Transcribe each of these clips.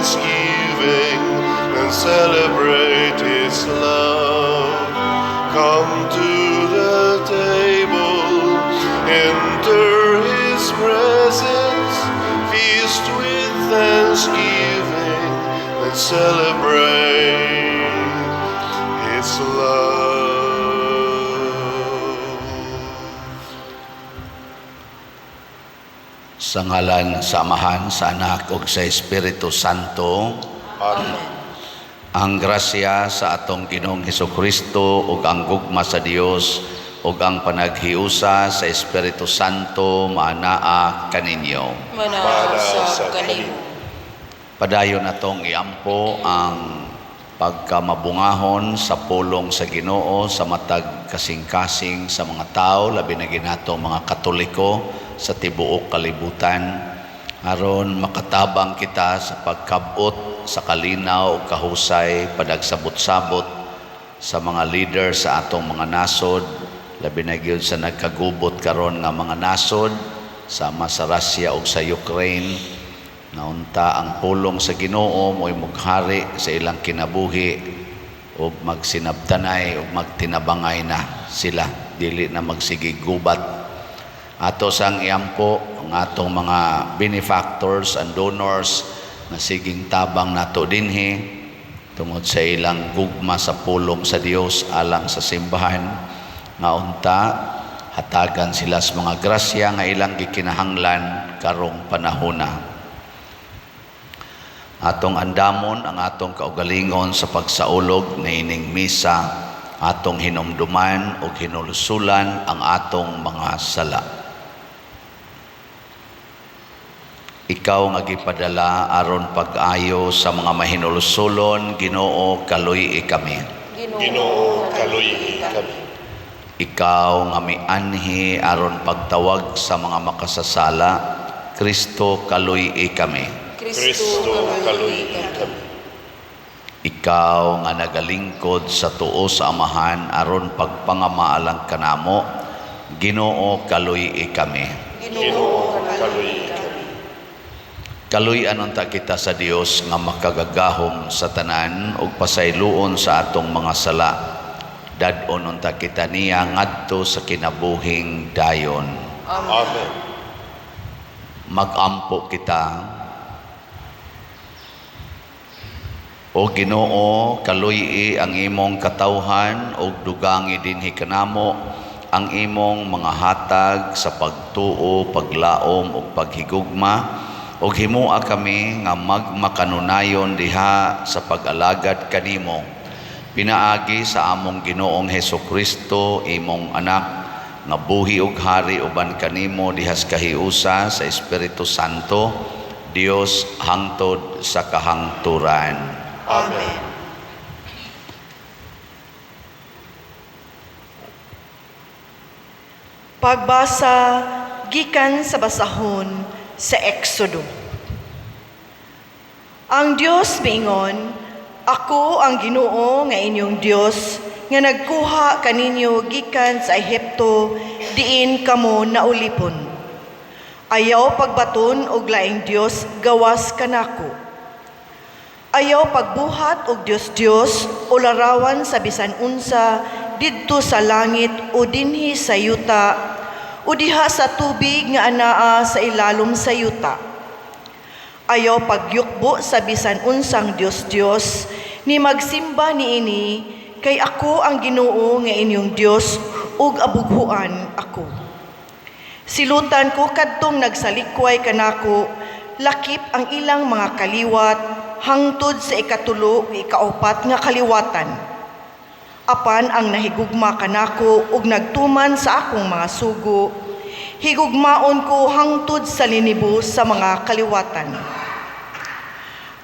thanksgiving and celebrate His love. Come to the table, enter His presence, feast with thanksgiving and celebrate His love. Sa ngalan sa Amahan, sa Anak, ug sa Espiritu Santo. Amen. Ang grasya sa atong Ginoong Hesukristo ug ang gugma sa Dios ug ang panaghiusa sa Espiritu Santo maanaa kaninyo. Mana sa kanimo. Padayon natong iampo ang pagkamabungahon sa pulong sa Ginoo sa matag kasing-kasing sa mga tao, labi na ginato mga Katoliko sa tibuok kalibutan, aron makatabang kita sa pagkabot sa kalinaw o kahusay padagsabot-sabot sa mga leader sa atong mga nasod, labi na gyud sa nagkagubot karon nga mga nasod sama sa Russia o sa Ukraine. Naunta ang pulong sa Ginoo mo'y mughari sa ilang kinabuhi o magsinabtanay o magtinabangay na sila, dili na magsigigubat. Ato sang iampo ang atong mga benefactors and donors na siging tabang nato dinhi tungod sa ilang gugma sa pulong sa Dios alang sa simbahan, nga unta hatagan sila sa mga grasya nga ilang gikinahanglan karong panahona. Atong andamon ang atong kaugalingon sa pagsaulog na ining misa, atong hinumduman o hinulusulan ang atong mga sala. Ikaw nga gipadala aron pag-ayo sa mga mahinulusulon, Ginoo, kaluy kami. Ginoo, kaluy kami. Ikaw nga mianhi aron pagtawag sa mga makasasala, Kristo, kaluy kami. Kristo, kaluy kami. Ikaw nga nagalingkod sa tuo sa Amahan aron pagpangamaalang kanamo, Ginoo, kaluy kami. Ginoo, kaluy kami. Kaluy anunta kita sa Dios nga makagagahom sa tanan ug pasayloon sa atong mga sala. Dad-on unta kita niya ngadto sa kinabuhing dayon. Amen. Magampo kita. O Ginoo, kaluy ang imong katawhan ug dugangi dinhi kanamo ang imong mga hatag sa pagtuo, paglaom ug paghigugma, ug himua kami nga magmakanunayon diha sa pag-alagad kanimo. Pinaagi sa among Ginoong Hesukristo, imong anak, nga buhi ug hari uban kanimo diha sa kahiusa sa Espiritu Santo, Dios hangtod sa kahangturan. Amen. Pagbasa gikan sa basahon sa Exodo. Ang Dios miingon, ako ang Ginoo nga inyong Dios nga nagkuha kaninyo gikan sa Ehipto diin kamo naulipon. Ayaw pagbaton og laing Dios gawas kanako. Ayaw pagbuhat og Dios o larawan sa bisan unsa didto sa langit o dinhi sa yuta o diha sa tubig nga anaa sa ilalom sa yuta. Ayaw pagyukbo sa bisan unsang Dios ni magsimba niini, kay ako ang Ginoo nga inyong Dios ug abughuan ako. Silutan ko kadtong nagsalikway kanako, lakip ang ilang mga kaliwat hangtod sa ikatulo ug ikaupat nga kaliwatan. Apan ang nahigugma kanako ug nagtuman sa akong mga sugo, higugmaon ko hangtod sa linibo sa mga kaliwatan.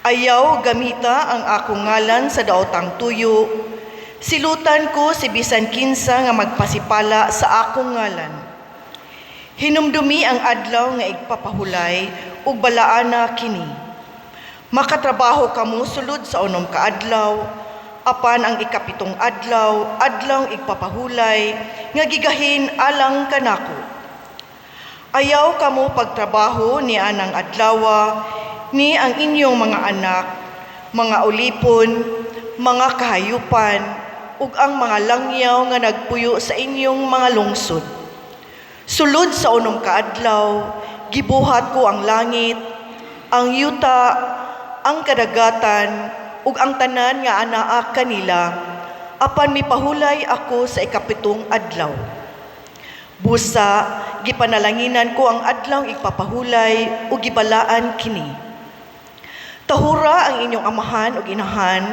Ayaw gamita ang akong ngalan sa daotang tuyo, silutan ko si bisan kinsa nga magpasipala sa akong ngalan. Hinumdumi ang adlaw nga igpapahulay ug balaana kini. Makatrabaho kamo sulod sa unom ka adlaw, apan ang ikapitong adlaw, adlaw igpapahulay, nga gigahin alang kanako. Ayaw kamo pagtrabaho ni anang adlawa, ni ang inyong mga anak, mga ulipon, mga kahayupan, ug ang mga langyaw nga nagpuyo sa inyong mga lungsod. Sulod sa unom kaadlaw, gibuhat ko ang langit, ang yuta, ang kadagatan, ug ang tanan nga anaa kanila, apan mipahulay ako sa ikapitong adlaw. Busa, gipanalanginan ko ang adlaw ipapahulay ug gibalaan kini. Tahura ang inyong amahan ug inahan,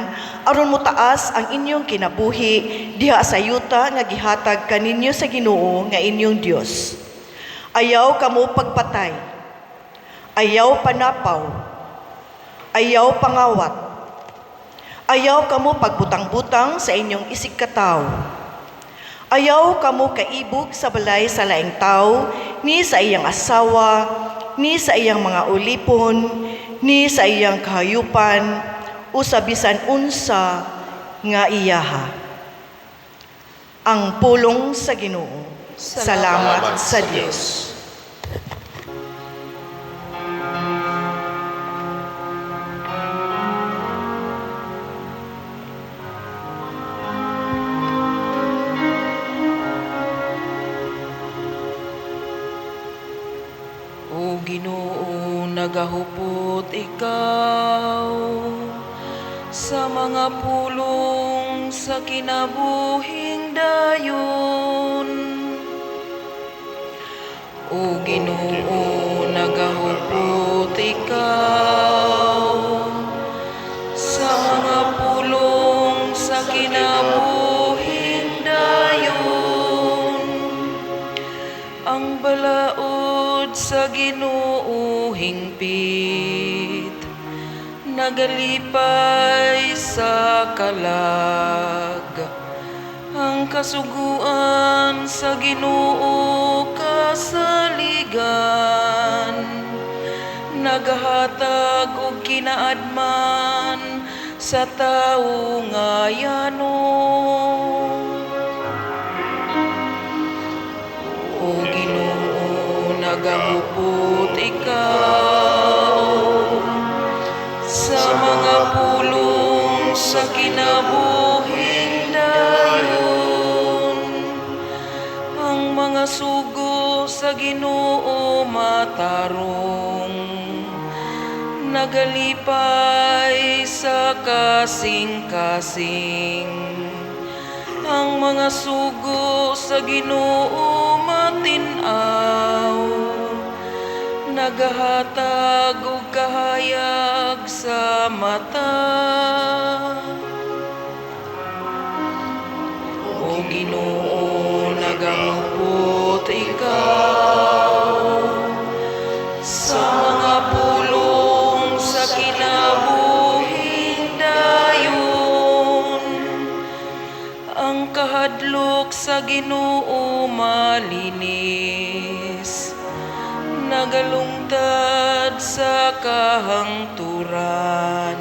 aron mo taas ang inyong kinabuhi diha sa yuta nga gihatag kaninyo sa Ginoo nga inyong Dios. Ayaw kamo pagpatay, ayaw panapaw, ayaw pangawat, ayaw kamo pagbutang-butang sa inyong isig katawo. Ayaw kamo kaibog sa balay sa laing tao, ni sa iyang asawa, ni sa iyang mga ulipon, ni sa iyang kahayupan, o sa bisan unsa nga iyaha. Ang pulong sa Ginoo. Salamat sa Dios. O Ginoo, nagahupot ikaw sa mga pulong sa kinabuhing dayon. O Ginoo, nagahupot ikaw sa mga pulong sa kinabuhing dayon. Ang balaod sa Ginoo hingpit, nagalipay sa kalag. Ang kasuguan sa Ginoo kasaligan, nagahatag og kinaadman sa tawo nga yanon. O Ginoo, nagahupot ikaw sa mga pulong sa kinabuhing dayon. Ang mga sugo sa Ginoo matarong, nagalipay sa kasing-kasing. Ang mga sugo sa Ginoo matinaw, nagahatag og kahayag sa mata. O Ginoo, nagahupot ikaw sa mga pulong sa kinabuhing dayon. Ang kahadlok sa Ginoo malinis, nagalungtad sa kahangturan.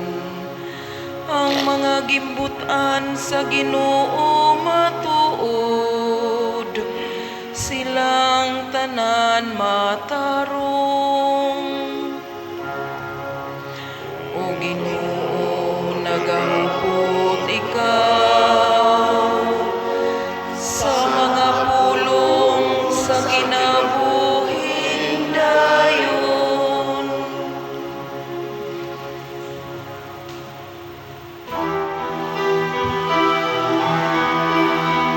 Ang mga gimbutan sa Ginoo matuod, silang tanan matarong. O Ginoo, nagahupot ikaw sa mga pulong sa kinabuhing dayon.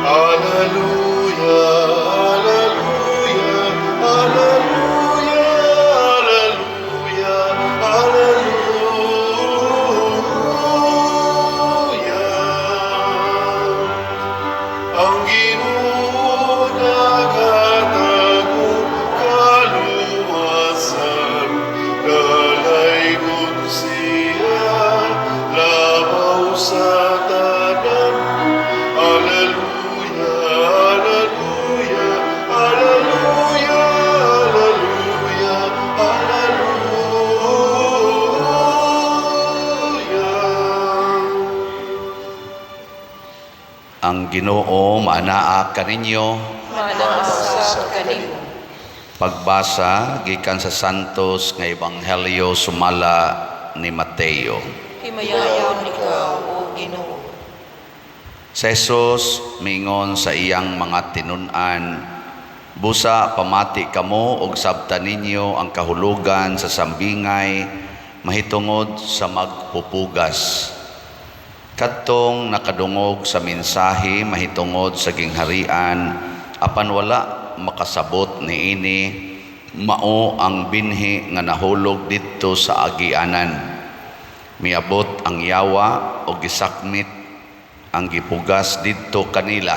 Hallelujah, hallelujah, hallelujah, hallelujah, hallelujah. Ang Ginoo naghatagong kaluwasan, dalaygon siya labaw sa tanan. Hallelujah, hallelujah, hallelujah, hallelujah, hallelujah. Ang Ginoo maanaa kaninyo. Manasap kanimo. Pagbasa gikan sa Santos nga Ebanghelyo sumala ni Mateo. Himayaon ikaw, O Ginoo. Sa Jesus mingon sa iyang mga tinun-an, busa pamati kamo og sabta ninyo ang kahulugan sa sambingay mahitungod sa magpupugas. Kadtong nakadungog sa mensahe mahitungod sa gingharian, apan wala makasabot niini, mao ang binhi nga nahulog didto sa agianan. Miabot ang yawa o gisakmit ang gipugas didto kanila.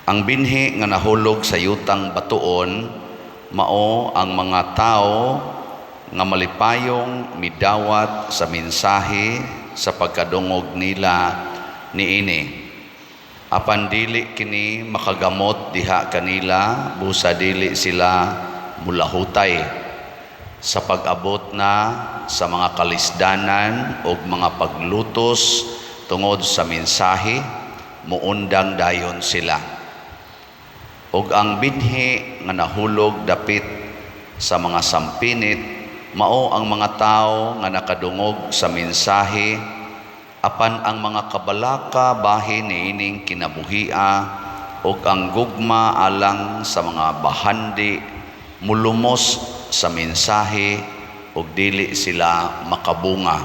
Ang binhi nga nahulog sa yutang batuon, mao ang mga tao nga malipayong midawat sa mensahe sa pagkadungog nila niini. Apan dili kini makagamot diha kanila, busa dili sila mulahutay sa pag-abot na sa mga kalisdanan o mga paglutos tungod sa mensahe, muundang dayon sila. Og ang binhi nga nahulog dapit sa mga sampinit, mao ang mga tao nga nakadungog sa mensahe, apan ang mga kabalaka bahin niining kinabuhia ug ang gugma alang sa mga bahandi mulumos sa mensahe ug dili sila makabunga.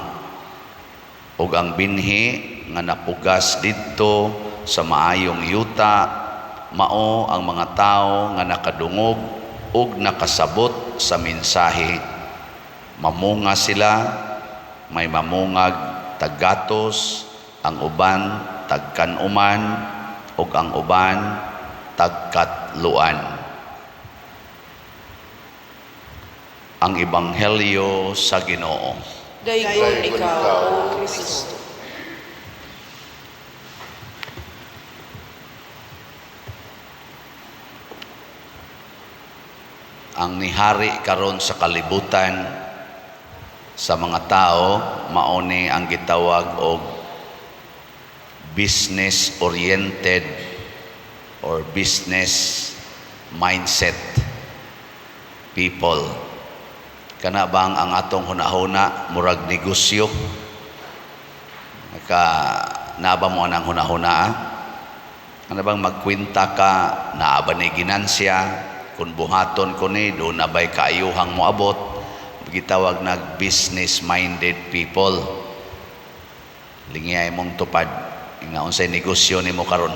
Ug ang binhi nga napugas didto sa maayong yuta, mao ang mga tao nga nakadungog ug nakasabot sa mensahe. Mamunga sila, may mamungag taggatos, ang uban tagkanuman, ug ang uban tagkatluan. Ang Ebanghelyo sa Ginoo. Daygon ikaw, O Kristo. Ang nihari karon sa kalibutan sa mga tao, mauni ang gitawag og business-oriented or business mindset people. Kana bang ang atong hunahuna murag negosyo? Naba mo nang hunahuna? Ano bang magkwinta ka, naaba ni ginansya, kung buhaton ko ni, doon na ba'y kaayuhang moabot? Gitawag nag business-minded people. Lingiyay mong tupad. Nga unsay negosyo ni mo karon.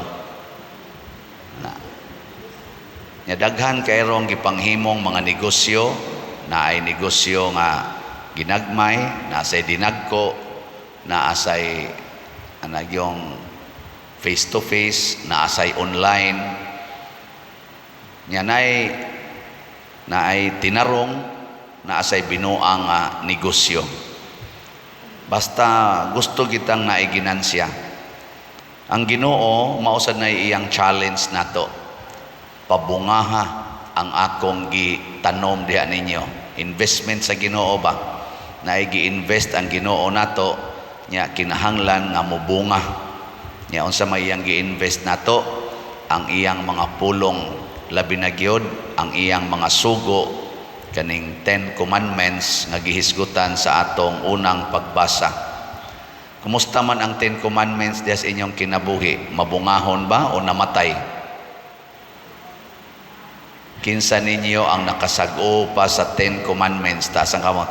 Daghan kayrong gipanghimong mga negosyo, na ay negosyo nga ginagmay, na asay dinagko, na asay yung face-to-face, na asay online. Na ay tinarong, na asay binuang negosyo. Basta gusto kitang naiginansya. Ang Ginoo mausad na iyang challenge nato. Pabungaha ang akong gitanom diha ninyo. Investment sa Ginoo ba? Na gi-invest ang Ginoo nato, nya kinahanglan nga mobunga. Nya unsa may iyang gi-invest nato? Ang iyang mga pulong, labi na gyud ang iyang mga sugo, kaning 10 Commandments nga gihisgutan sa atong unang pagbasa. Kumusta man ang 10 Commandments diha sa inyong kinabuhi? Mabungahon ba o namatay? Kinsa ninyo ang nakasag-o pa sa 10 Commandments? Taas ang kamot.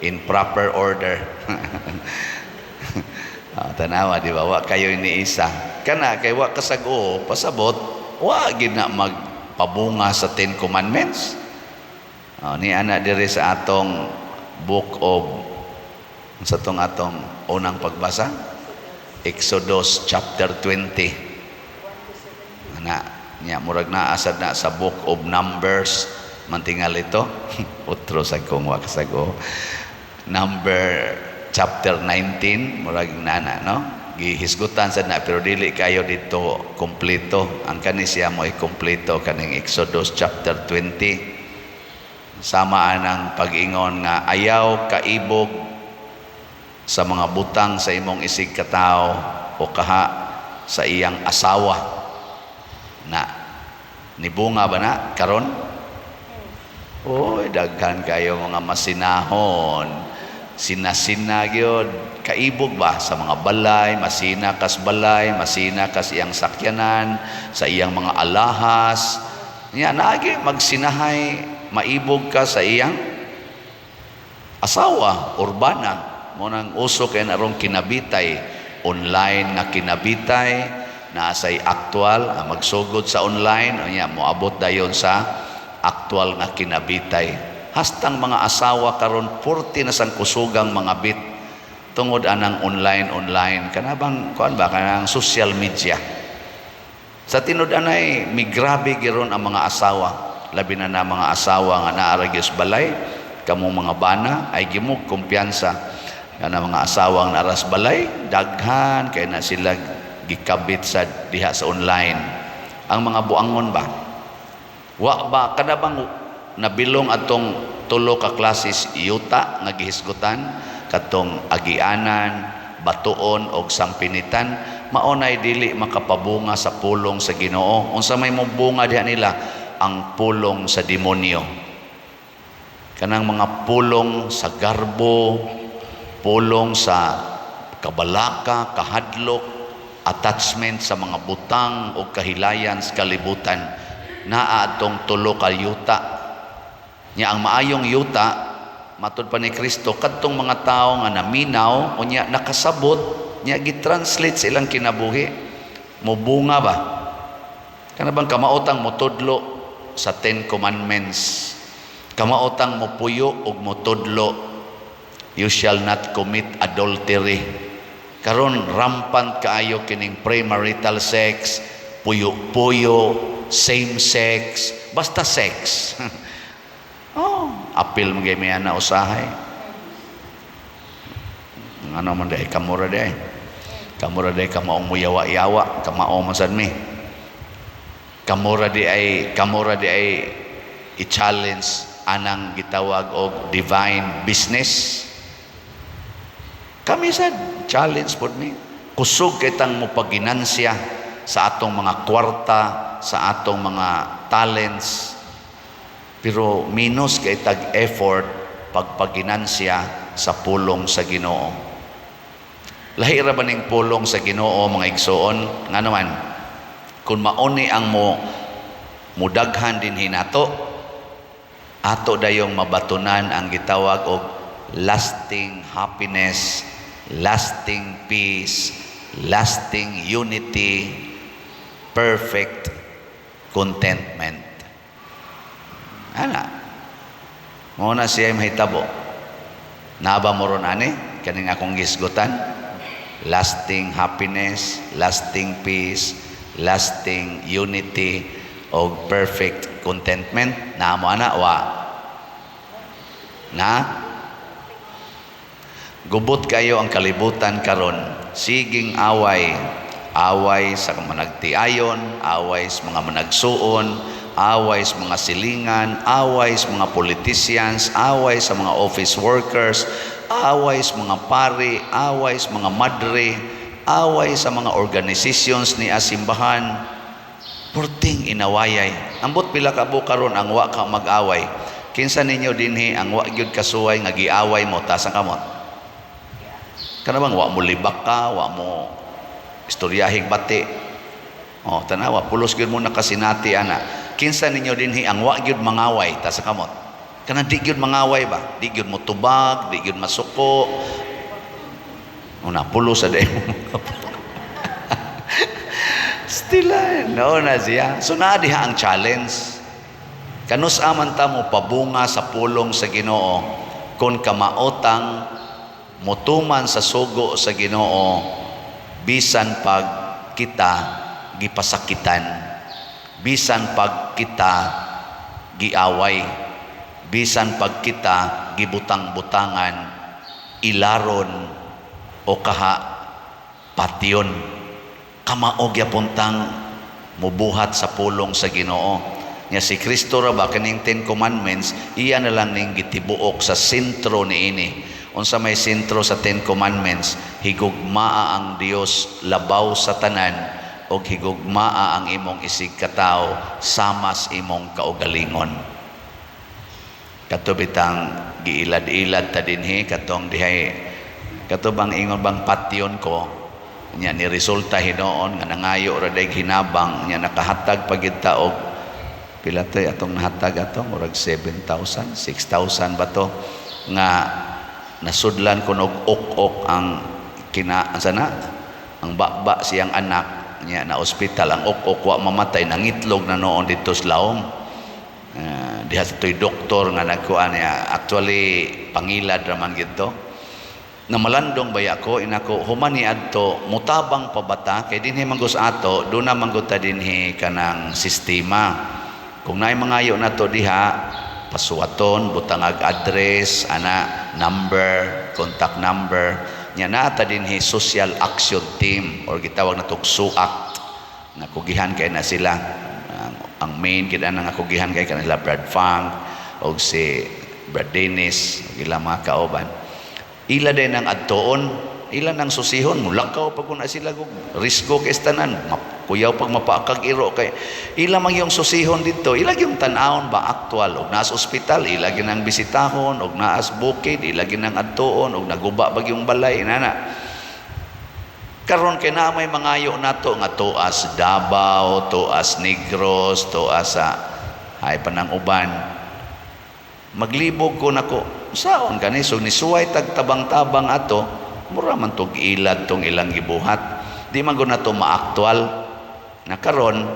In proper order. Tanawa, di ba? Wa kayo iniisa. Kana, kay wa kasag-o, pasabot, wa gid na magpabunga sa 10 Commandments. Ni ana diri sa atong book of sa atong unang pagbasa, Exodus chapter 20. Ana nya murag na asad na sa book of Numbers mantingal ito. Utro sa kong wa kasago. Number chapter 19 murag nana, no? Gihisgutan sad na pero dili kayo dito kompleto. Ang kani siya mo kompleto kaning Exodus chapter 20. Samaan ang pag-ingon nga ayaw kaibog sa mga butang sa imong isig katao o kaha sa iyang asawa na Nibunga ba na karon? Oy, daghan kayo mga masinahon. Sinasina gyud. Kaibog ba sa mga balay, masina kas balay, masina kas iyang sakyanan, sa iyang mga alahas. Nya naagi magsinahay, maibog ka sa iyang asawa, urbana. Mo nang uso kay narong kinabitay, online nga kinabitay, naasay aktual, magsugod sa online, nya moabot dayon sa aktual nga kinabitay. Hastang mga asawa karon 40 na sang kusugang mga bit tungod anang online kanabang kuan ba kanang social media. Sa tinud anay migrabe giron ang mga asawa, labi na mga asawa nga naa gyud balay, kamo mga bana ay gimug kumpiyansa kana mga asawang naras balay, daghan kay na sila gikabit sa diha sa online. Ang mga buangon ba wa ba kanabang nabilong atong tulo ka klases yuta nga gihisgutan, katong agianan, batuon og sampinitan, maunay dili makapabunga sa pulong sa Ginoo. Unsa may mobunga diha nila? Ang pulong sa demonyo. Kanang mga pulong sa garbo, pulong sa kabalaka, kahadlok, attachment sa mga butang o kahilayan sa kalibutan, naa atong tulo ka yuta. Nya ang maayong yuta, matud pa ni Kristo, kadtong mga tao nga naminaw, unya nakasabot, nya gitranslate sa ilang kinabuhi. Mobunga ba? Kanabang kamaotang motudlo sa 10 Commandments. Kamaotang mopuyo og motudlo, you shall not commit adultery. Karon rampant kaayo kining premarital sex, puyo-puyo, same sex, basta sex. Oh, apil mo gay may na usahay. Ano man day kamura day. Kamura day kamaong muyawa-yawa, kamaong masan mi. Kamura di ay i-challenge anang gitawag og divine business. Kami sad challenge pod mi. Kusog kitang mo paginansya sa atong mga kwarta, sa atong mga talents. Pero minus kay tag effort pagpaginansya sa pulong sa Ginoo. Lahi ra ba ning pulong sa Ginoo mga igsoon? Nga naman, kung mauni ang mudaghan din hinato, ato dayong mabatunan ang gitawag og lasting happiness, lasting peace, lasting unity, perfect contentment. Ana, muna siya mahitabo. Naba mo ron ani, kaning akong gisgutan, lasting happiness, lasting peace, lasting unity, o perfect contentment. Na mo ana, wa? Na? Gubot kayo ang kalibutan karon, siging away sa managtiayon, away sa mga managsuon, away sa mga silingan, away sa mga politicians, away sa mga office workers, away sa mga pari, away sa mga madre, away sa mga organizations ni asimbahan. Purting inawayay. Ambot pila ka karon ang wa ka mag-away. Kinsa ninyo dinhi ang wa gyud kasuway nga giaway mo ta sa kamot? Kana bang wa mo libak ka, wa mo istoryahig bati. Oh, tanawa pulos gyud mo nakasinati ana. Kinsa ninyo dinhi ang wa gyud mangaway ta sa kamot? Kana di gyud mangaway ba? Di gyud mo tubag, di gyud masuko. Una pulos sa day. Stilan, no na siya. So naa diha ang challenge. Kanus aman ta mo pabunga sa pulong sa Ginoo kun kamaotang mutuman sa sugo sa Ginoo bisan pag kita gipasakitan, bisan pag kita giaway, bisan pag kita gibutang-butangan, ilaron o kaha patyon. Kamaog yapuntang mubuhat sa pulong sa Ginoo. Nya si Kristo ra ba kaning 10 Commandments, iya na lang ning gitibuok sa sentro niini. Unsa may sentro sa 10 Commandments? Higugmaa ang Dios labaw sa tanan, o higugmaa ang imong isig kataw samas imong kaugalingon. Katubitang giilad-ilad ta dinhi katong dihay katubang ingon bang patyon ko nya ni resulta hinoon nga nangayo ra day hinabang nya nakahatag pagid ta og pila tay atong nahatag atong murag 7,000 6,000 ba to nga nasudlan ko og ok ang sana ang bakba siyang anak nya na ospital ang ok wa mamatay nangitlog na noon dito sa laom. Diha to'y doktor nga nagkuan niya actually pangilad raman gito nga malandong baya ko inako humani adto mutabang pabata kay dinhi manggos ato do na manggod ta dinhi kanang sistema kung naay mangayo nato diha pasuwaton butangag address ana number contact number nya naata dinhi social action team or gitawag natong SUAC nga kugihan kay na sila. Ang main kita nang akugihan kay kanila Brad Fang o si Brad Dennis ilang mga kauban ila din ang adtoon ila nang susihon mulakaw pag kuna sila risko kay tanan kuyaw pag mapaakag iro kay ila mang yung susihon dito ila yung tan-awon ba aktual og naas ospital ila ginang bisitahon og naas bukid ila ginang adtoon og naguba bag yung balay inana. Karon kay na may mangayo nato nga tuas Davao, tuas Negros, tuas sa hay panang uban. Maglibog ko nako. Saon kani so ni suway tagtabang-tabang ato, mura man tog ilad tong ilang gibuhat. Di man gud nato maaktual. Na karon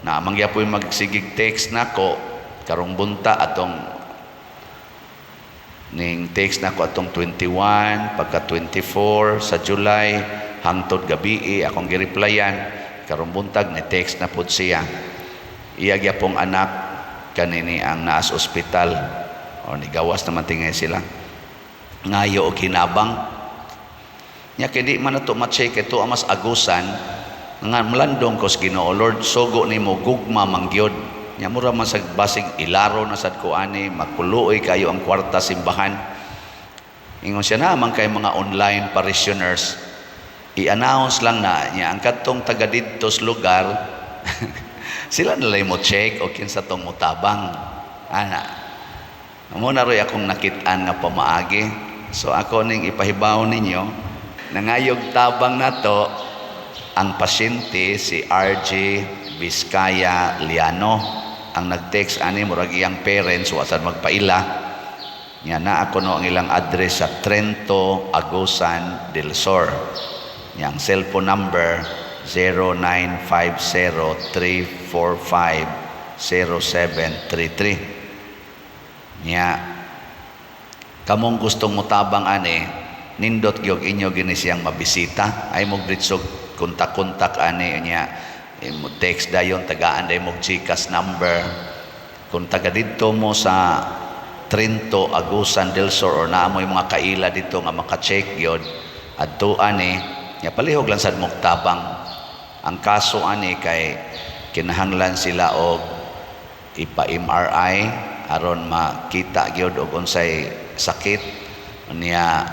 na mangyapoy magsigig text nako karong bunta atong ning text nako atong 21 pagka 24 sa July hangtod gabi akong gireplyan karong buntag ni text na pud siya iya gyapong anak kanini ang naas ospital o ni gawas naman tingay sila ngayo og hinabang nya kay di man nato ma-check ito amas agusan nga melandong ko sa Ginoo Lord sugo nimo gugma mangyod nya mura man sa basig ilaro na sad ko ani magpuloy kayo ang kwarta simbahan ingon siya na man kay mga online parishioners i-announce lang na niya ang katong taga dito sa lugar sila nalay mo check o kinsa tong mutabang ana amo na roy akong nakitaan nga pamaagi so ako ning ipahibaw ninyo nangayog tabang nato ang pasyente si RJ Vizcaya Liano ang nag-text ani murag iyang parents wasan magpaila nya na ako no ang ilang address sa Trento Agusan del Sur yang cellphone number 0950-345-0733 nya kamong gustong mutabang ani nindot gyud inyo gini siyang mabisita ay mo gritsog kontak-kontak ani nya mo text dayon tagaan day mo GCash number kung taga dito mo sa Trento Agusan del Sur or naa mo yung mga kaila dito nga maka-check gyud adto ani nya palihog lang sad muktabang ang kaso ani kay kinahanglan sila og ipa-MRI aron makita gyud og unsay sakit niya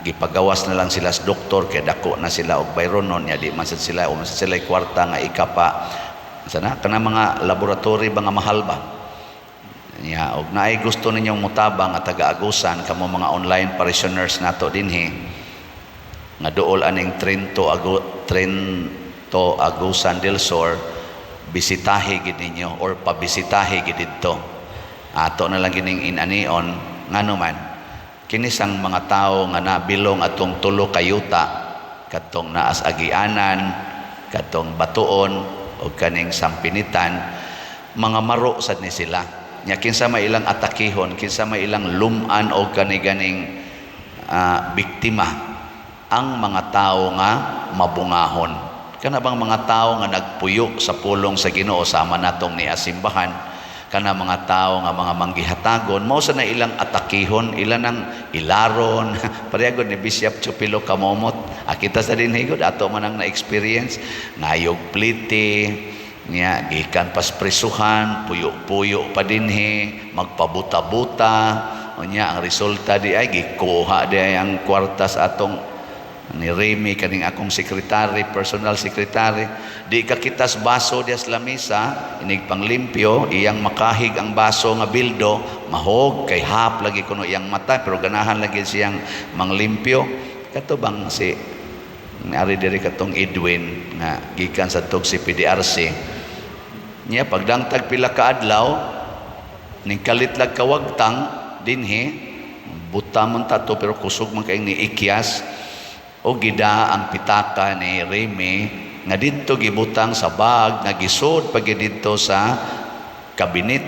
gipagawas na lang sila sa doktor kay dako na sila og bayronon nya di man sad sila o man sad sila kwarta nga ikapa sana kana mga laboratory ba nga mahal ba nya og naay gusto ninyong mutabang nga taga-agusan kamo mga online parishioners nato dinhi nga dool aning Trento Agusan del Sur bisitahe gid ninyo or pabisitahe gid didto ato na lang gining inanion ngano man kini sang mga tawo nga nabilong atong tulo kayuta katong naas agianan katong batuon o kaning sampinitan mga maro sad ni sila nya kinsa may ilang atakihon kinsa may ilang luman o ganing biktima ang mga tao nga mabungahon kana bang mga tao nga nagpuyo sa pulong sa Ginoo sama natong ni asimbahan kana mga tao nga mga manggihatagon mao sa na ilang atakihon ilan nang ilaron parehagod ni Bishop Chupilo Kamomot akita sa dinhigod ato man ang na-experience ngayog plite niya gikan pas prisuhan puyo-puyo pa dinhi magpabuta-buta unya ang resulta di ay gikuha di ay ang kwartas atong ni Remy kaning akong sekretary, personal secretary, di ka kitas baso dias lamisa, inig panglimpyo, iyang makahig ang baso nga bildo, mahog kay hap lagi kuno iyang mata, pero ganahan lagi siyang manglimpyo. Kato bang si ari diri katong Edwin nga gikan sa tug si PDRC. Niya pagdangtag pila ka adlaw, ning kalitlag kawagtang dinhi, buta man tato pero kusog man kay ni ikyas, o gida ang pitaka ni Remy nga dito gibutang sa bag nga gisud pag dito sa kabinet.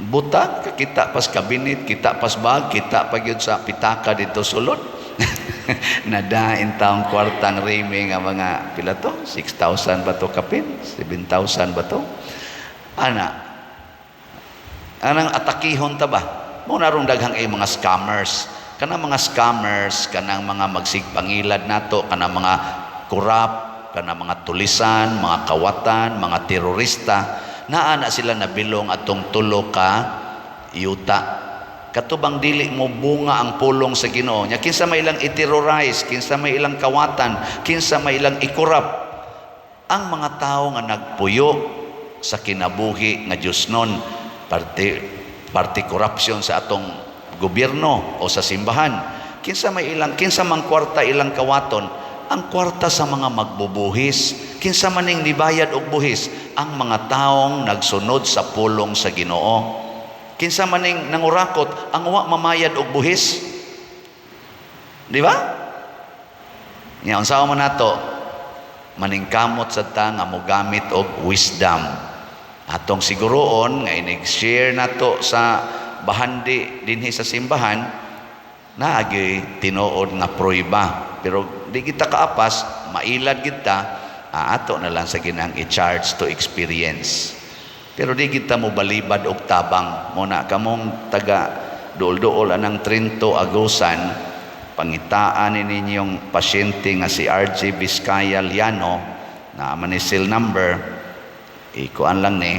Buta kita pas kabinet, kita pas bag, kita pag yun sa pitaka dito sulod. Nadain taong kwartang Remy nga mga pila to 6,000 ba to kapin, 7,000 ba to anang atakihon ta ba mo narong daghang ay mga scammers. Kanang mga scammers, kanang mga magsigpangilad nato, kanang mga kurap, kanang mga tulisan, mga kawatan, mga terorista, naa na sila nabilong atong tulo ka yuta. Katubang dili mo bunga ang pulong sa Ginoo. Nya kinsa may ilang i-terrorize, kinsa may ilang kawatan, kinsa may ilang ikurap. Ang mga tao nga nagpuyo sa kinabuhi nga Dios nun, party corruption sa atong gobyerno o sa simbahan. Kinsa mang kwarta ilang kawaton, ang kwarta sa mga magbubuhis. Kinsa maning nibayad og buhis, ang mga taong nagsunod sa pulong sa Ginoo. Kinsa maning nangurakot, ang wa mamayad og buhis. Di ba? Nya unsa man nato maningkamot sa ta nga mogamit og wisdom. Atong siguroon nga inig-share nato sa bahandi dinhi sa simbahan na agi tinuod nga prueba, pero di kita kaapas mailad kita ato na lang sa ginang i-charge to experience, pero di kita mo balibad og tabang. Muna kamong taga duol-duol anang Trinto Agusan, pangitaan ninyong pasyente nga si RJ Vizcaya Liano na manisil number ikuan lang ni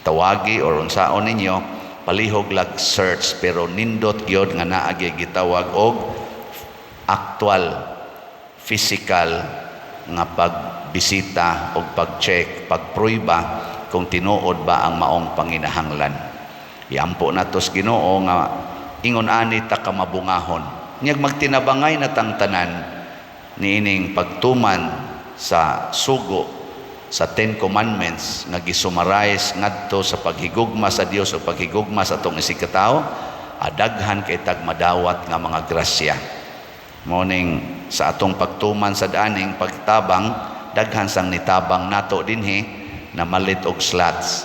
tawagi or unsaon ninyo, palihog lag search, pero nindot gyud nga naa gitawag og actual physical nga pagbisita og pag-check, pagpruiba kung tinuod ba ang maong panginahanglan. Iampo natos Ginoo nga ingon ani ta ka mabungahon. Nyag magtinabangay na tang tanan niining pagtuman sa sugo sa 10 Commandments nga gisummarize ngadto sa paghigugma sa Dios o paghigugma sa atong isikatawo, adaghan kay tagmadawat nga mga grasya. Morning sa atong pagtuman sa daning pagtabang, daghan sang nitabang nato dinhi na malit og slots.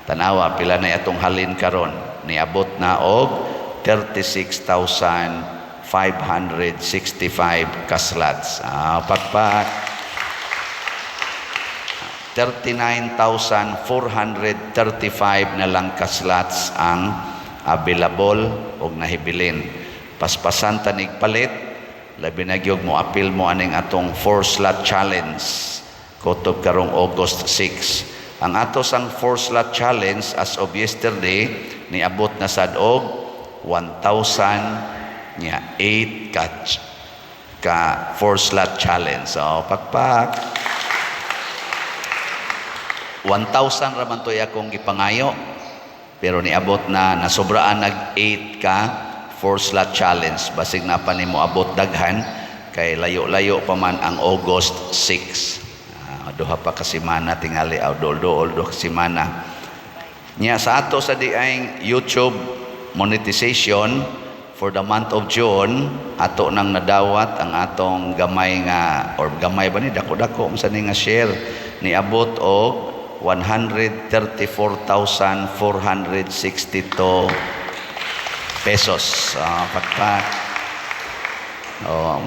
Tanawa pila na atong halin karon, niabot na og 36,565 ka slots. Pakpak 39,435 na lang ka slots ang available og nahibilin. Paspasan tanig palit, labi na gyud mo apil mo aning atong 4-slot challenge kutob karong August 6. Ang ato sang 4-slot challenge as of yesterday niabot na sad og 1,008 ka 4-slot challenge. So pakpak 1,000 raman to akong gipangayo, pero niabot na nasobraan nag 8 ka 4-slot challenge. Basig na pa nimo abot daghan kay layo-layo pa man ang August 6. Duha pa ka semana tingali dol-dol duha ka semana. Nya sa ato sa diay YouTube monetization for the month of June, ato nang nadawat ang atong gamay nga or gamay ba ni dako-dako unsa ni nga share niabot og 134,462 pesos. Pakpak.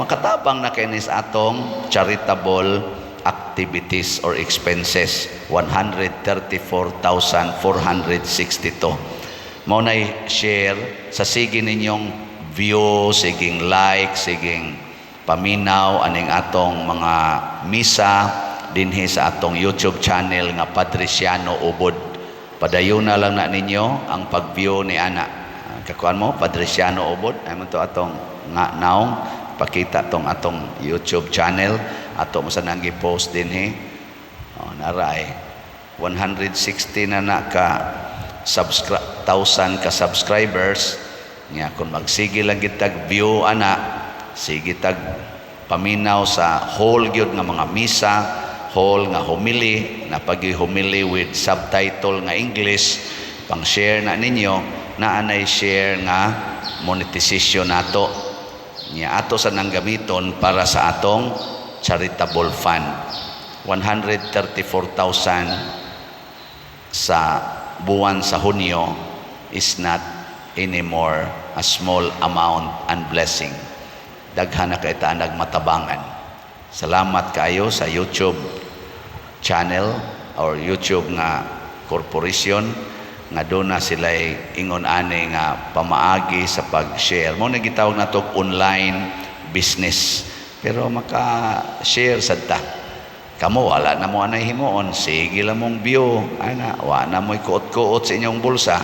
Makatabang na kayo sa atong charitable activities or expenses. 134,462. Mao nay share sa sige ninyong view, siging like, siging paminaw aning atong mga misa dinhi sa atong YouTube channel nga Padresiano Ubod. Padayon na lang na ninyo ang pag-view ni ana. kakuan mo Padresiano Ubod ay mo to atong nga naong pakita tong atong YouTube channel ato mo sa nang gi-post din naray 160 na ka 1,000 ka subscribers nga kung magsige lang gitag view ana sige tag paminaw sa whole gyud nga mga misa whole nga homily na pag-homily with subtitle nga English pang share na ninyo na anay share nga monetization nato niya ato sa nang gamiton para sa atong charitable fund 134,000 sa buwan sa Hunyo is not anymore a small amount and blessing. Daghan na kaita nagmatabangan. Salamat kayo sa YouTube channel or YouTube nga corporation nga doon na sila ingon ani nga pamaagi sa pag-share. Mo na gitawag nato online business. Pero maka-share sad ta. Kamo wala na mo anay himuon, sige lang mong view, ana, wala na mo'y kuot-kuot sa inyong bulsa.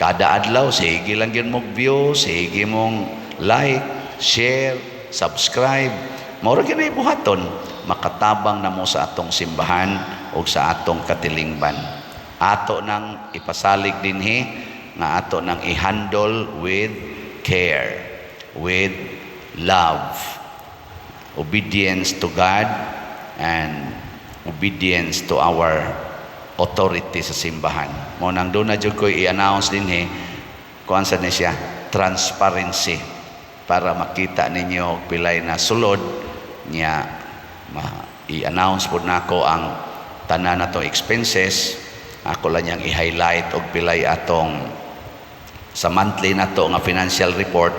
Kada adlaw, sige lang yun mong view, sige mong like, share, subscribe. Maura ginay buhaton, makatabang na mo sa atong simbahan o sa atong katilingban. Ato nang ipasalig dinhi, nga ato nang i-handle with care, with love, obedience to God, and obedience to our authority sa simbahan. Mo nang doon na dyan ko i-announce din kuan sa siya transparency para makita ninyo pilay na sulod niya i-announce po na ako ang tanan na to expenses ako lang yang i-highlight og pilay atong sa monthly na to nga financial report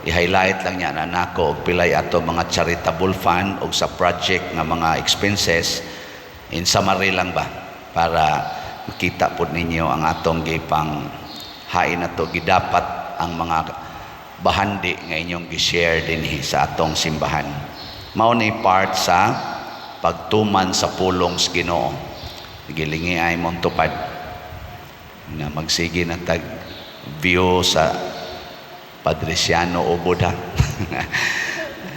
i-highlight lang niya na nako og pilay ato mga charitable fund og sa project nga mga expenses in summary lang ba para makita po ninyo ang atong gipang hain na to gidapat ang mga bahandi nga inyong gi-share din sa atong simbahan. Mao ni part sa pagtuman sa pulong sa Ginoo. Gilingi ay mong tupad na magsige na tag view sa Padresiano Ubod ha.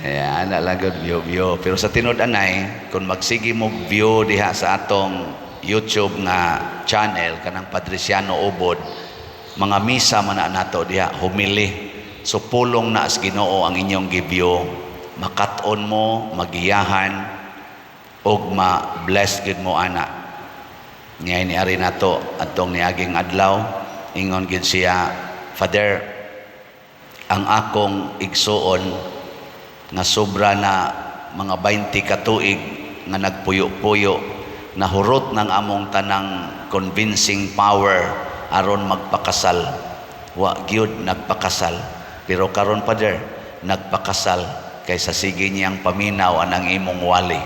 Ayan, nalagod view. Pero sa tinod anay, kung magsige mo view diha sa atong YouTube nga channel, kanang Padresiano Ubod, mga misa man na nato diha, humili. So pulong na as Ginoo ang inyong gi-view, makat-on mo, magiyahan, og ma-bless gid mo ana. Ngayon ni ari nato, atong niaging adlaw, ingon gid siya, Father, ang akong igsuon nga sobra na mga 20 ka tuig nga nagpuyo-puyo nahurot ng among tanang convincing power aron magpakasal wa gyud nagpakasal pero karon Father nagpakasal kaysa sige niyang paminaw anang imong wali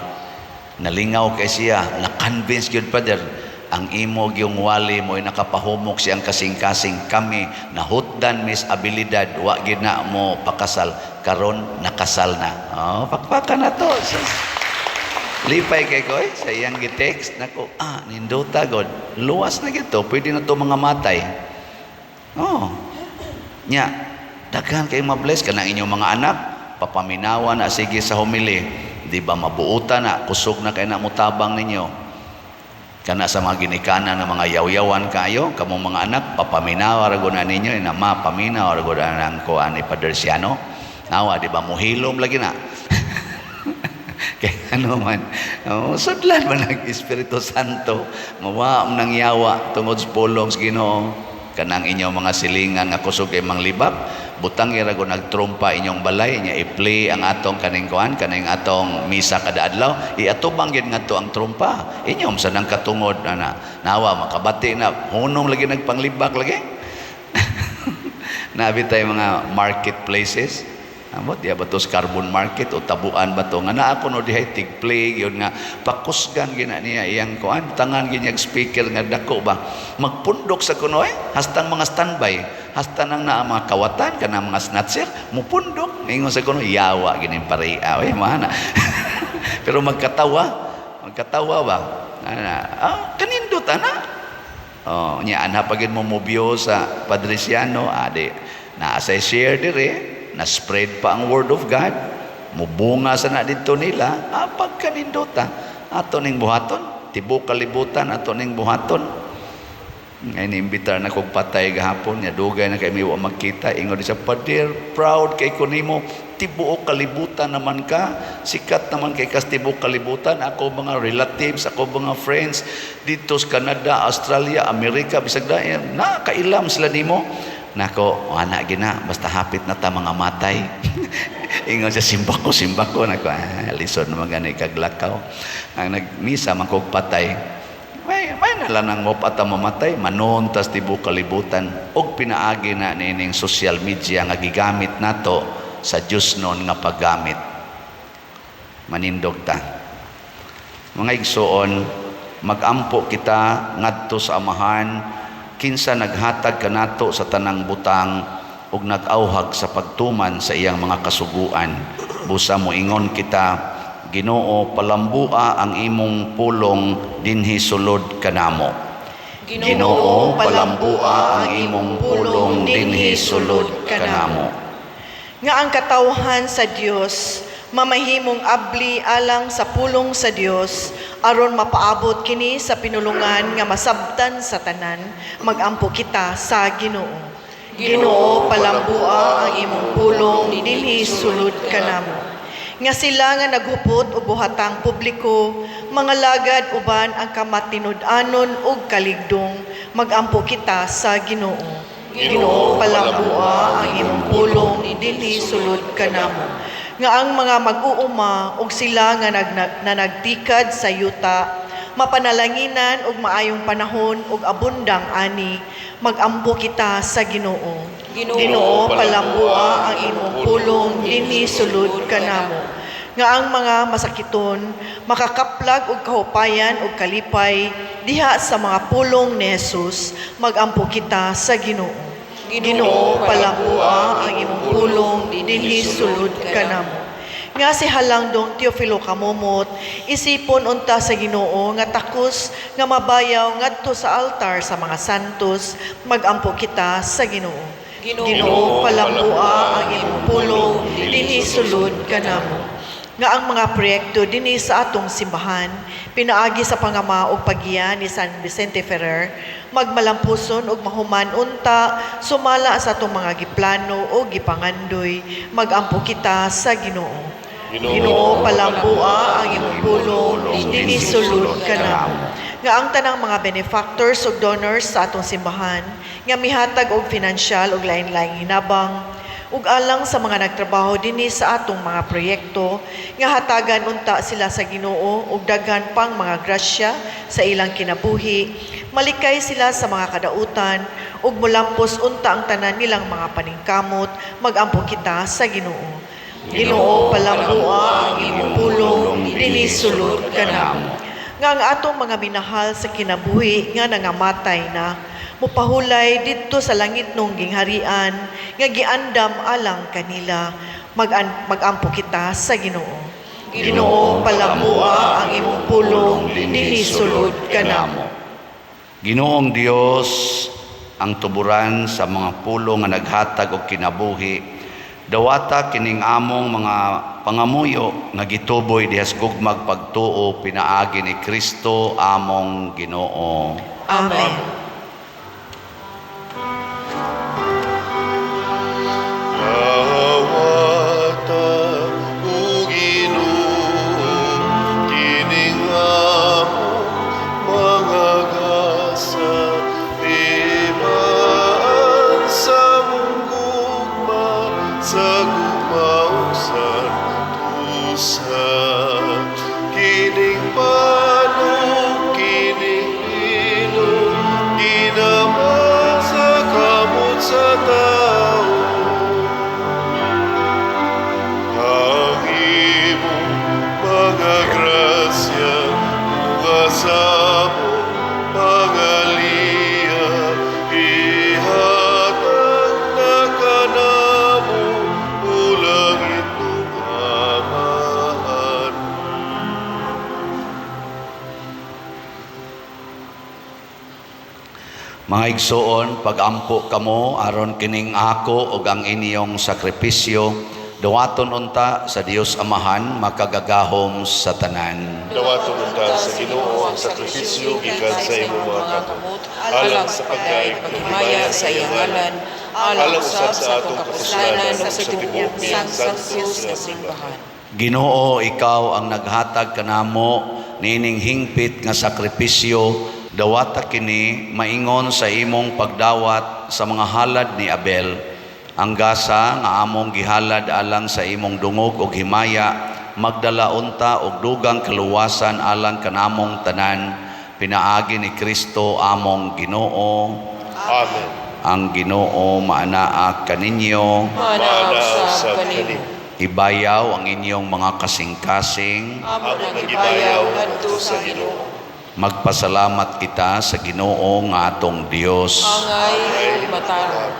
nalingaw kay siya na-convince gyud Father ang imo yung wali mo ay nakapahumok siyang kasing-kasing kami nahutdan mis abilidad wa gid na mo pakasal karon nakasal na pakpakan na to lipay kay ko sa iyang gi-text nako ninduta god luwas na gito pwede na to mga matay nya daghan kay ma-bless kanang inyong mga anak papaminawa na sige sa homily di ba mabuutan na kusog na kay na mutabang ninyo kana sa mga ginikanan ng mga yaw-yawan kayo kamong mga anak papaminaw arago na ninyo na mapaminaw arago na ng kuan ni Padresiano nawa di ba muhilom lagi na kaya ano man sudlan man ang Espiritu Santo mawa nang yawa tungod sa pulong sa Ginoo kanang inyong mga silingan nga kusog kay manglibak butang irago nagtrumpa inyong balay nya i-play ang atong kaning kuan kaning atong misa kada adlaw iatubang gid ngadto ang trumpa inyong sa nang katungod na nawa makabati na hunong lagi nagpanglibak lagi nabi tay mga marketplaces amot diya ba to sa carbon market o tabuan ba to nga naa ko no dihay tig-play yun nga pakusgan gina niya iyang kuan tangan ginyag speaker nga dako ba magpundok sa kuno hastang mga standby hasta nang naa mga kawatan kanang mga snatcher mupundok ingon sa kuno yawa gining pareha mahana pero magkatawa ba kanindot ana nya anha pagid mo mobyo sa Padresiano ade Na as I share dire, na spread pa ang word of God, mubunga sa na dito nila, pagkanindota, ato ning buhaton, tibuok kalibutan, ato ning buhaton. Ngayon, imbitar na kong patay gahapon, niya dugay na kay miwa magkita, ingon siya, Padir, proud kay kunimo, tibuok kalibutan naman ka, sikat naman kay kas tibuok kalibutan, ako mga relatives, ako mga friends, dito sa Canada, Australia, Amerika, bisag na, nakailam sila nimo. Nako, anak gina, basta hapit na ta mga matay. Ingon siya, simba ko, nako, lison naman ganay kaglakaw. Ang nagmisa, makog patay, may nalanang mo pata mamatay, manuntas tibuok kalibutan, og pinaagi na nining social media nga gigamit nato sa Diyos noon nga paggamit. Manindog ta. Mga igsoon, magampo kita ngadto sa amahan, kinsa naghatag kanato sa tanang butang ug nag-auhag sa pagtuman sa iyang mga kasuguan. Busa mo ingon kita, Ginoo, palambua ang imong pulong dinhi sulod kanamo. Ginoo, palambua ang imong pulong dinhi sulod kanamo. Nga ang katawhan sa Dios mamahimong abli alang sa pulong sa Dios aron mapaabot kini sa pinulungan nga masabtan sa tanan, magampo kita sa Ginoo. Ginoo, palambua ang imong pulong dinhi sulod kanamo. Nga sila nga naghupot o buhatang publiko, mga lagad uban ang kamatinud-anon ug kaligdong, magampo kita sa Ginoo. Ginoo, palambua ang imong pulong dinhi sulod kanamo. Nga ang mga mag-uuma ug sila nga nagtikad sa yuta, mapanalanginan ug maayong panahon ug abundang ani, magampo kita sa Ginoo. Ginoo, palambua ang imong pulong dinhi sulod kanamo. Nga ang mga masakiton makakaplag og kahupayan ug kalipay diha sa mga pulong ni Jesus, magampo kita sa Ginoo. Ginoo, palambua ang imong pulong dinhi sulod kanamo. Nga si Halangdong Teofilo Kamumot, isipon unta sa Ginoo nga takos nga mabayaw ngadto sa altar sa mga santos, magampo kita sa Ginoo. Ginoo, palambua ang imong pulong dinhi sulod kanamo. Nga ang mga proyekto dinhi sa atong simbahan pinaagi sa pangama ug paggiya ni San Vicente Ferrer, magmalampuson ug mahuman unta sumala sa atong mga giplano o gipangandoy, magampo kita sa Ginoo. Ginoo, palambua ang imong pulong dinhi sulod kanamo. Nga ang tanang mga benefactors ug donors sa atong simbahan nga mihatag og pinansyal ug lain-laing hinabang ug alang sa mga nagtrabaho dinhi sa atong mga proyekto nga hatagan unta sila sa Ginoo ug daghan pang mga grasya sa ilang kinabuhi, malikay sila sa mga kadautan ug mulampos unta ang tanan nilang mga paningkamot, magampo kita sa Ginoo. Ginoo, palambua ang imong pulong dinhi sulod kanamo. Nga ang atong mga minahal sa kinabuhi nga nangamatay na, mupahulay didto sa langit nung gingharian nga giandam alang kanila, magampo kita sa Ginoo. Ginoo, palambua ang imong pulong dinhi sulod kanamo. Ginoong Dios, ang tuburan sa mga pulong nga naghatag og kinabuhi, dawata kining among mga pangamuyo nga gituboy dihas gugmag pagtuo pinaagi ni Kristo among Ginoo. Amen. Mga igsoon, pagampo kamo aron kining ako ug ang inyong sakripisyo duwaton unta sa Dios Amahan makagagahom sa tanan. Dawaton unta sa Ginoo ang sakripisyo gikan sa imong mga kamot, alang sa paghimaya sa iyang ngalan, alang usab sa atong kapuslanan ug sa tibuok niyang santos nga simbahan. Ginoo, ikaw ang naghatag kanamo nining hingpit nga sakripisyo, dawata kini maingon sa imong pagdawat sa mga halad ni Abel, ang gasa nga among gihalad alang sa imong dungog ug himaya, magdala unta og dugang kaluwasan alang kanamong tanan, pinaagi ni Kristo among Ginoo. Amen. Ang Ginoo maanaa kaninyo, Manaog sa kanimo. ibayaw ang inyong mga kasing-kasing. Amo nang ibayaw ngadto sa Ginoo. Magpasalamat kita sa Ginoo nga atong Dios. Angay ug matarong.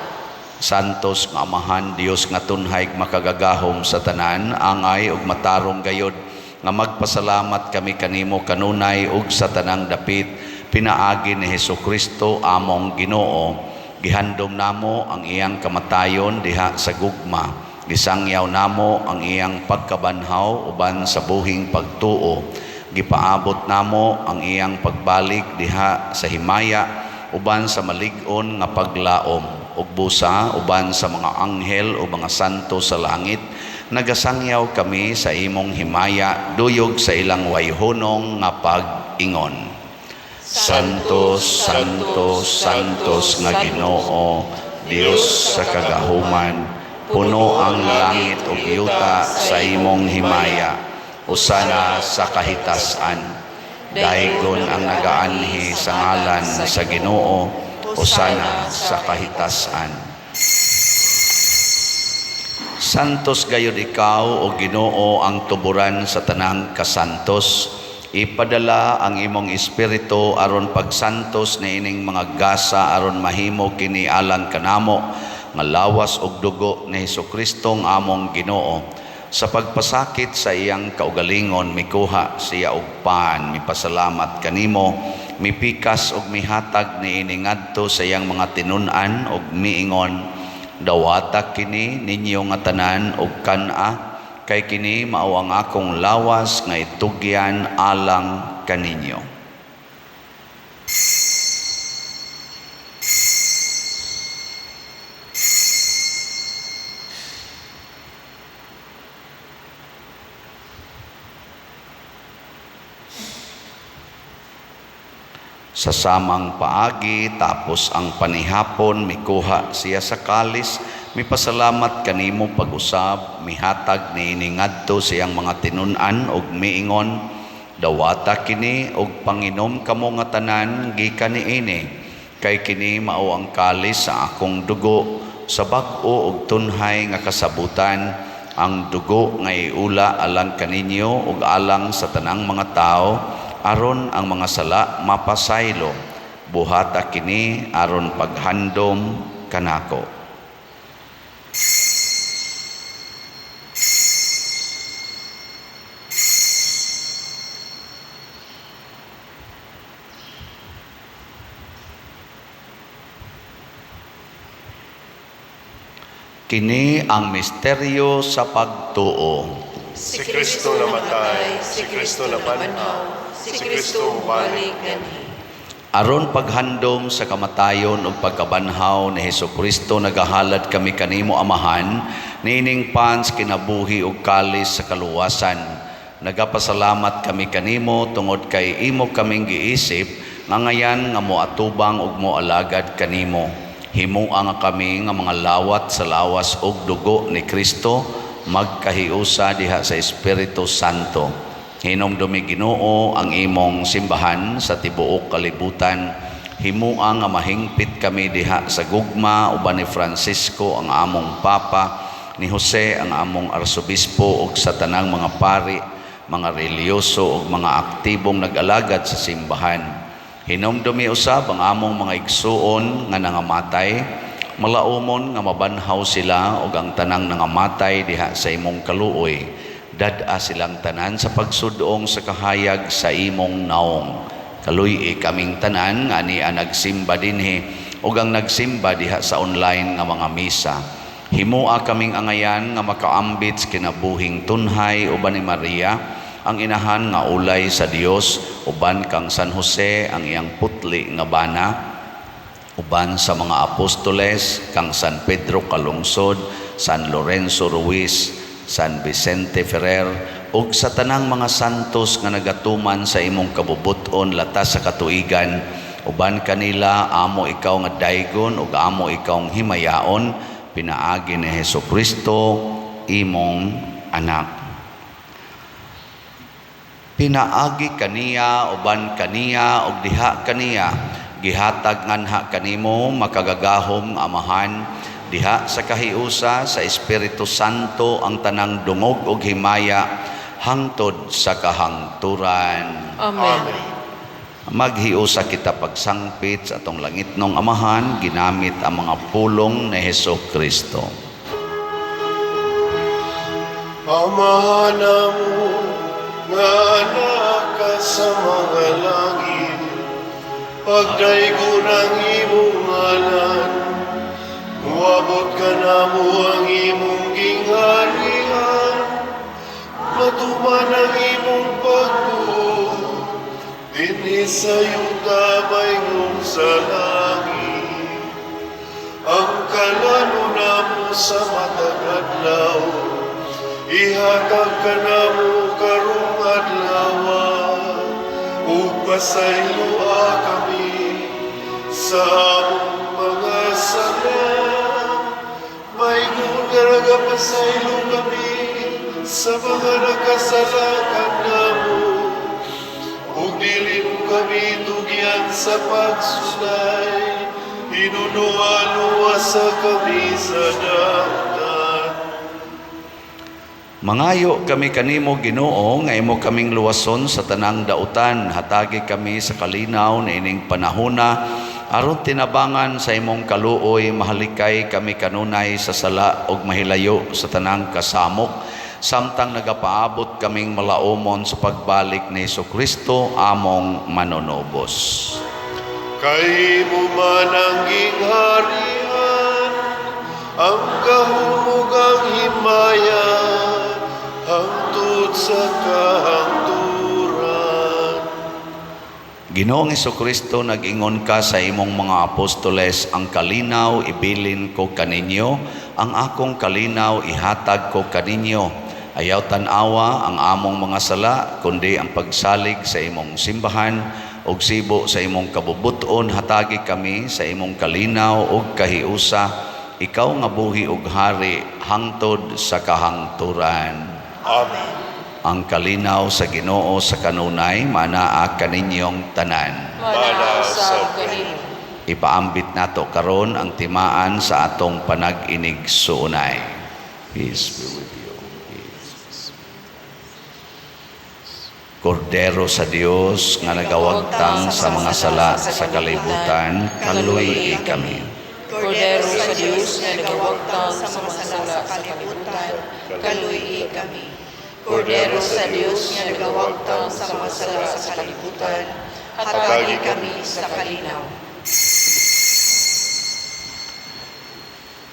Santos nga Amahan, Dios nga tunhay makagagahom sa tanan, angay ug matarong gayod nga magpasalamat kami kanimo kanunay ug sa tanang dapit pinaagi ni Hesukristo among Ginoo. Gihandom namo ang iyang kamatayon diha sa gugma. Gisangyaw namo ang iyang pagkabanhaw uban sa buhing pagtuo. Gipaabot namo ang iyang pagbalik diha sa himaya uban sa malig-on nga paglaom ug busa uban sa mga anghel o mga santo sa langit. Nagasangyaw kami sa imong himaya duyog sa ilang wayhonong nga pag-ingon. Santos, Santos, Santos nga Ginoo, Dios sa kagahuman, puno ang langit ug yuta sa imong himaya, usana sa kahitasan. Daygon ang nagaanhi sa ngalan sa Ginoo, usana sa kahitasan. Santos gayud ikaw o Ginoo ang tuburan sa tanang kasantos. Ipadala ang imong espiritu aron pagsantos ni ining mga gasa aron mahimo kini alang kanamo nga lawas og dugo ni Hesukristo ang among Ginoo. Sa pagpasakit sa iyang kaugalingon mikuha siya og pan, mipasalamat kanimo, mipikas og mihatag ni ini ngadto sa iyang mga tinun-an og miingon, dawata kini ninyo nga tanan og kan-a, kay kini mao ang akong lawas nga itugyan alang kaninyo. Sa samang paagi tapos ang panihapon mikuha siya sa kalis, mipasalamat kanimo pag-usab, mihatag niini ngadto siyang mga tinun-an og miingon, dawata kini og panginom kamo nga tanan gikan niini, kay kini mao ang kalis sa akong dugo, sa bag-o og tunhay nga kasabutan, ang dugo nga iula alang kaninyo ug alang sa tanang mga tao, aron ang mga sala mapasaylo. Buhata kini aron paghandom kanako. Kini ang misteryo sa pagtuo. Si Kristo namatay, si Kristo nabanhaw, si Kristo balik ganhi. Aron paghandom sa kamatayon ug pagkabanhaw ni Hesukristo, nagahalad kami kanimo Amahan, nining pans kinabuhi ug kalis sa kaluwasan. Nagapasalamat kami kanimo tungod kay imo kaming giisip nga ngayan nga moatubang ug moalagad kanimo. Himuang nga kami nga mga lawat sa lawas ug dugo ni Kristo, magkahiusa diha sa Espiritu Santo. Hinumdumi Ginoo ang imong simbahan sa tibuok kalibutan. Himuang nga mahingpit kami diha sa gugma uban ni Francisco ang among Papa, ni Jose ang among Arsobispo ug sa tanang mga pari, mga reliyoso ug mga aktibong nag-alagad sa simbahan. Hinumdumi usab ang among mga igsuon nga nangamatay, malaumon nga mabanhaw sila ug ang tanang nangamatay diha sa imong kaluoy. Dad-a silang tanan sa pagsudong sa kahayag sa imong naong. Kaluy kaming tanan nga niya nagsimba dinhi ug ang nagsimba diha sa online nga mga misa. Himua kaming angayan nga makaambit sa kinabuhing tunhay uban ni Maria, ang inahan nga ulay sa Dios, uban kang San Jose ang iyang putli nga bana, uban sa mga apostoles kang San Pedro Calungsod, San Lorenzo Ruiz, San Vicente Ferrer, ug sa tanang mga santos nga nagatuman sa imong kabubuton latas sa katuigan, uban kanila amo ikaw nga daygon ug amo ikaw nga himayaon, pinaagi ni Hesukristo imong anak. Pinaagi kaniya uban kaniya ug diha kaniya gihatag nganha kanimo makagagahom amahan, diha sa kahiusa sa Espiritu Santo ang tanang dungog ug himaya hangtod sa kahangturan. Amen. Maghiusa kita pagsangpit sa atong langitnong amahan ginamit ang mga pulong ni Hesukristo. Amahan mo nga anak ka sa mga langit, pagdaygon ang imong ngalan, muabot ka na mo ang imong gingharian, matuman ang imong pagbuo, dinhi sa iyong damay ngong sa langit. Ang kalano na mo sa matag adlaw, ihatag ka na mo karong adlaw, upasayloa kami sa among mga sala. May nga pasaylo kami sa mga nakasalakan namo, ug dili mo kami tugyan sa pagsulay, hinunuan-uwa sa kami sa daotan. Mangayo kami kanimo Ginoo nga imo kaming luwason sa tanang dautan, hatagi kami sa kalinaw na ining panahona aron tinabangan sa imong kaluoy, mahalikay kami kanunay sa sala ug mahilayo sa tanang kasamok, samtang nagapaabot kaming malaumon sa pagbalik ni Hesukristo among manunubos. Kay mo man ang gingharian, ang kahumugang himaya, hangtod sa kahangturan. Ginoong Hesukristo, nag-ingon ka sa imong mga apostoles, ang kalinaw ibilin ko kaninyo, ang akong kalinaw ihatag ko kaninyo. Ayaw tanawa ang among mga sala, kundi ang pagsalig sa imong simbahan, og sibo sa imong kabubuton, hatagi kami sa imong kalinaw ug kahiusa, ikaw nga buhi ug hari hangtod sa kahangturan. Amen. Ang kalinaw sa Ginoo sa kanunay manaa kaninyong tanan. Mana sa kanimo. Ipaambit nato karon ang timaan sa atong panag-inig suunay. Peace be with you. Peace. Kordero sa Dios nga nagawagtang sa mga sala sa kalibutan, kaluy kami. Kordero sa Diyos na nagawagtang sa mga sala sa kalibutan, kaluy kami. Kordero sa Diyos na nagawagtang sa mga sala sa kalibutan, hatagi kami sa kalinaw.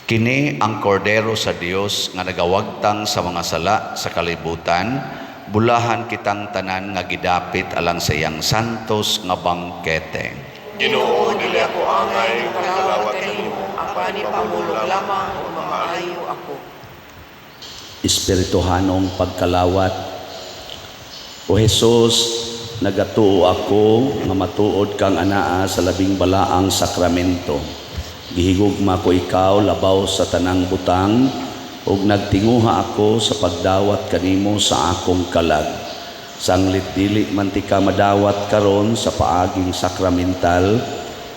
Kini ang kordero sa Dios nga nagawagtang sa mga sala sa kalibutan, bulahan kitang tanan nga gidapit alang sa iyang santos nga bangkete. Ginoo, dili ako angay Kalawat kanimo, apan ipamulog lamang o mamaayo ako. Espirituhanong pagkalawat. O Jesus, nagatuo ako nga matuod kang anaa sa labing balaang sakramento. Gihigugma ko ikaw labaw sa tanang butang, ug nagtinguha ako sa pagdawat kanimo sa akong kalag. Sanglit dili man ti ka madawat karon sa paaging sakramental,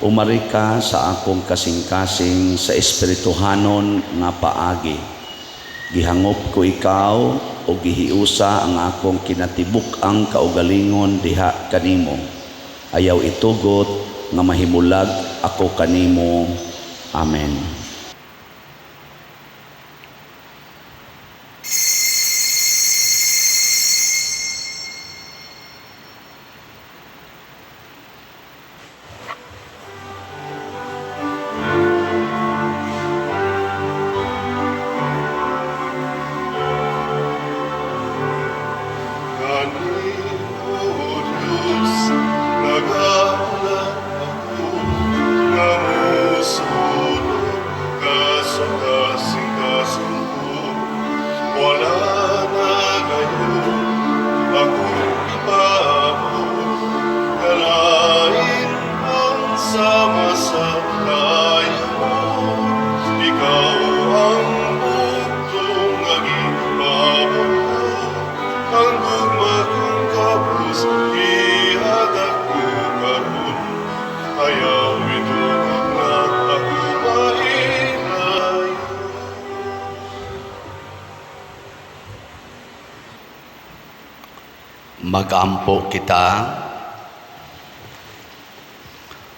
umari ka sa akong kasing-kasing sa espirituhanon nga paagi. Gihangop ko ikaw o gihiusa ang akong kinatibuk ang kaugalingon diha kanimo. Ayaw itugot nga mahimulag ako kanimo. Amen. Mag-ampo kita.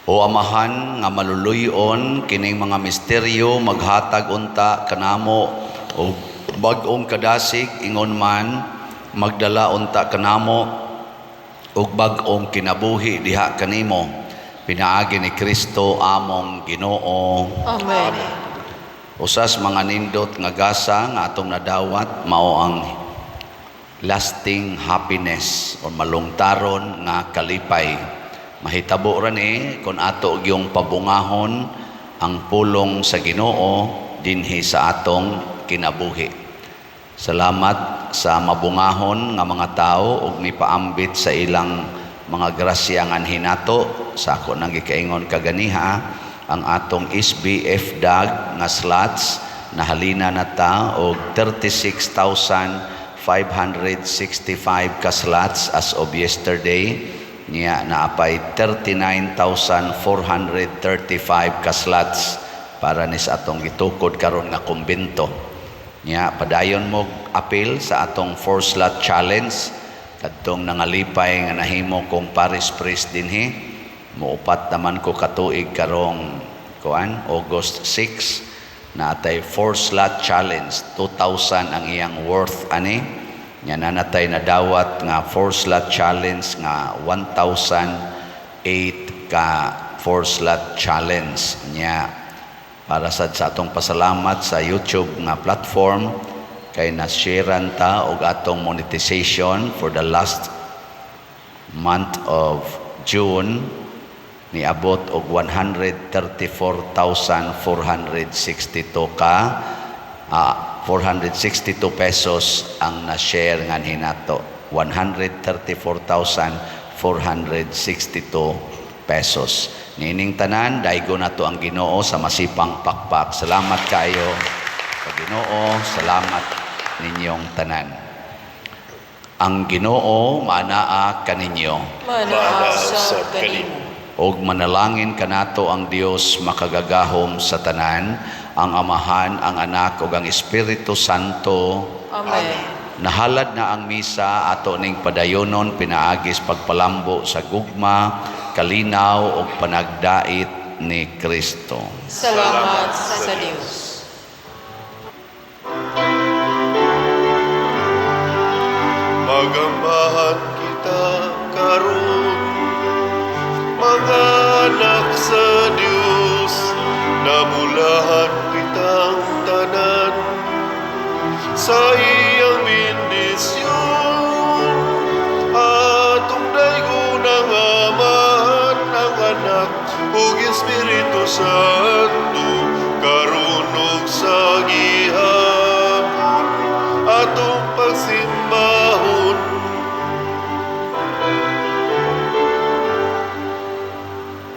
O Amahan nga maluluyon kining mga misteryo maghatag unta kanamo o bag-ong kadasig ingon man magdala unta kanamo og bag-ong kinabuhi diha kanimo pinaagi ni Kristo among Ginoo. Amen. Usas mga nindot nga gasa nga atong nadawat mao ang lasting happiness o malungtaron nga kalipay. Mahitabo ra ni kung ato gyung pabungahon ang pulong sa Ginoo dinhi sa atong kinabuhi. Salamat sa mabungahon nga mga tao ug mipaambit sa ilang mga grasya nga hinato sa ako nang gikaingon kaganiha ang atong SBF DAG nga slots nahalina na ta og 36,565 ka slots as of yesterday. Niya naapay 39,435 ka slots para ni sa atong gitukod karon nga kumbento. Niya padayon mo apil sa atong 4-slot challenge kadtong nangalipay nga nahimo kong Paris Priest dinhi. Muupat naman ko katuig karong August 6 na atay 4-slot challenge 2,000 ang iyang worth ani. Nya nanatay na dawat nga 4-slot challenge nga 1,008 ka 4-slot challenge nya para sa atong pasalamat sa YouTube nga platform kay na-sharean ta og atong monetization for the last month of June niabot og 134,462 ka 462 pesos ang na-share nga hinato. 134,462 pesos. Nining tanan, daigo na to ang Ginoo sa masipang pakpak. Salamat kayo sa Ginoo. Salamat ninyong tanan. Ang Ginoo manaa kaninyo. Manaa sa kanimo. Og manalangin kanato ang Dios makagagahom sa tanan, ang Amahan, ang Anak ug ang Espiritu Santo. Amen. Nahalad na ang misa ato ning padayonon pinaagis pagpalambo sa gugma, kalinaw ug panagdait ni Kristo. Salamat sa Dios. Magambahan kita karon, mga anak sa Dios, namulahan kitang tanan sa iyang bendisyon. Atong daygon ang Amahan, ang Anak ug Espiritu Santo.